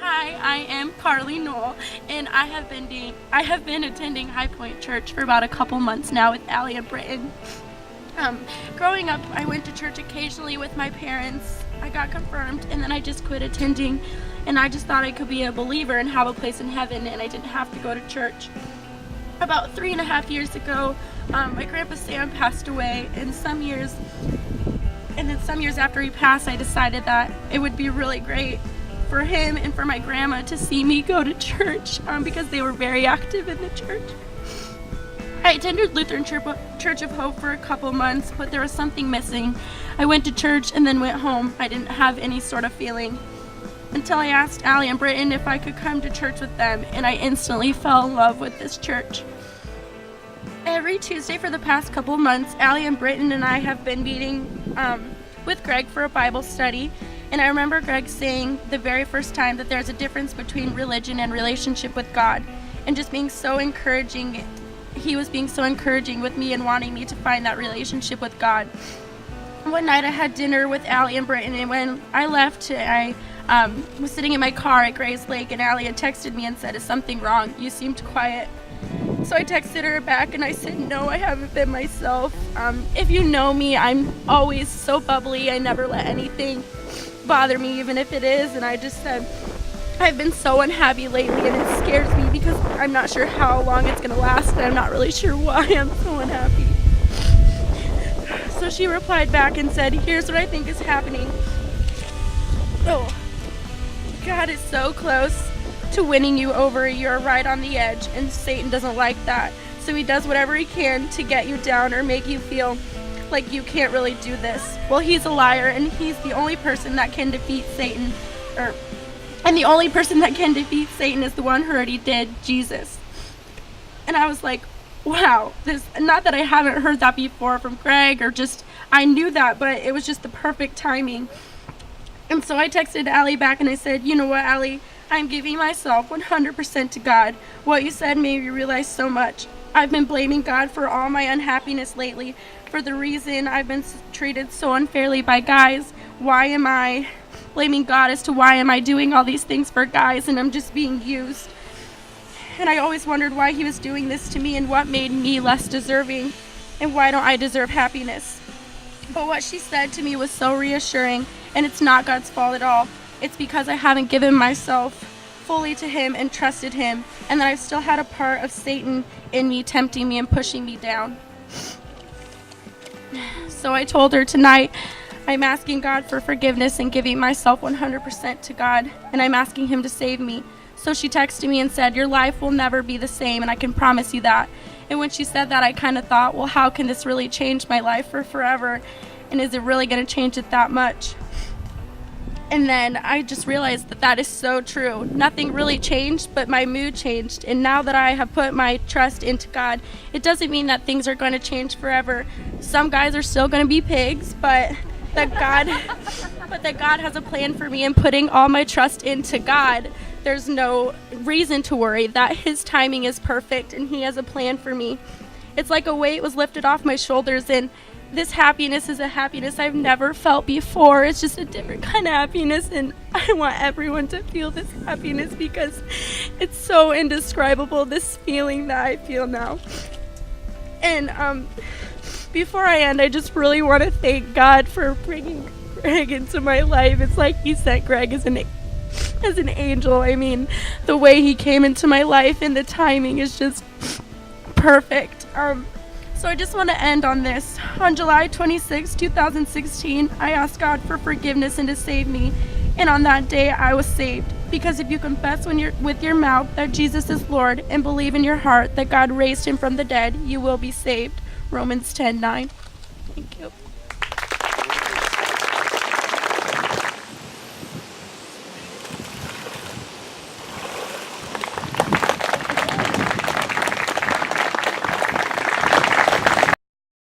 Hi, I am Carly Knoll, and I have been attending High Point Church for about a couple months now with Allie and Britton. Growing up, I went to church occasionally with my parents. I got confirmed, and then I just quit attending, and I just thought I could be a believer and have a place in heaven, and I didn't have to go to church. About 3.5 years ago, my grandpa Sam passed away, and then some years after he passed, I decided that it would be really great for him and for my grandma to see me go to church because they were very active in the church. I attended Lutheran Church of Hope for a couple months, but there was something missing. I went to church and then went home. I didn't have any sort of feeling until I asked Allie and Britton if I could come to church with them, and I instantly fell in love with this church. Every Tuesday for the past couple months, Allie and Britton and I have been meeting with Greg for a Bible study, and I remember Greg saying the very first time that there's a difference between religion and relationship with God, and just being so encouraging. He was being so encouraging with me and wanting me to find that relationship with God. One night I had dinner with Allie and Britton, and when I left, I was sitting in my car at Grays Lake, and Allie had texted me and said, "Is something wrong? You seemed quiet." So I texted her back and I said, "No, I haven't been myself. If you know me, I'm always so bubbly. I never let anything bother me, even if it is." And I just said, "I've been so unhappy lately, and it scares me because I'm not sure how long it's gonna last, and I'm not really sure why I'm so unhappy." So she replied back and said, "Here's what I think is happening. Oh, God is so close to winning you over. You're right on the edge, and Satan doesn't like that. So he does whatever he can to get you down or make you feel like you can't really do this. Well, he's a liar, and he's the only person that can defeat Satan, and the only person that can defeat Satan is the one who already did, Jesus." And I was like, wow, not that I haven't heard that before from Greg, or just, I knew that, but it was just the perfect timing. And so I texted Allie back and I said, "You know what, Allie? I'm giving myself 100% to God. What you said made me realize so much. I've been blaming God for all my unhappiness lately, for the reason I've been treated so unfairly by guys. Why am I blaming God as to why am I doing all these things for guys, and I'm just being used? And I always wondered why he was doing this to me and what made me less deserving, and why don't I deserve happiness?" But what she said to me was so reassuring, and it's not God's fault at all. It's because I haven't given myself fully to him and trusted him, and that I've still had a part of Satan in me tempting me and pushing me down. So I told her tonight I'm asking God for forgiveness and giving myself 100% to God, and I'm asking him to save me. So she texted me and said, "Your life will never be the same, and I can promise you that." And when she said that, I kind of thought, well, how can this really change my life for forever? And is it really going to change it that much? And then I just realized that that is so true. Nothing really changed, but my mood changed. And now that I have put my trust into God, it doesn't mean that things are going to change forever. Some guys are still going to be pigs, but that God has a plan for me, and putting all my trust into God, there's no reason to worry that his timing is perfect and he has a plan for me. It's like a weight was lifted off my shoulders, and this happiness is a happiness I've never felt before. It's just a different kind of happiness, and I want everyone to feel this happiness because it's so indescribable, this feeling that I feel now. And before I end, I just really want to thank God for bringing Greg into my life. It's like he sent Greg as an angel. I mean, the way he came into my life and the timing is just perfect. So I just want to end on this. On July 26, 2016, I asked God for forgiveness and to save me. And on that day, I was saved. Because if you confess with your mouth that Jesus is Lord and believe in your heart that God raised him from the dead, you will be saved. Romans 10:9. Thank you.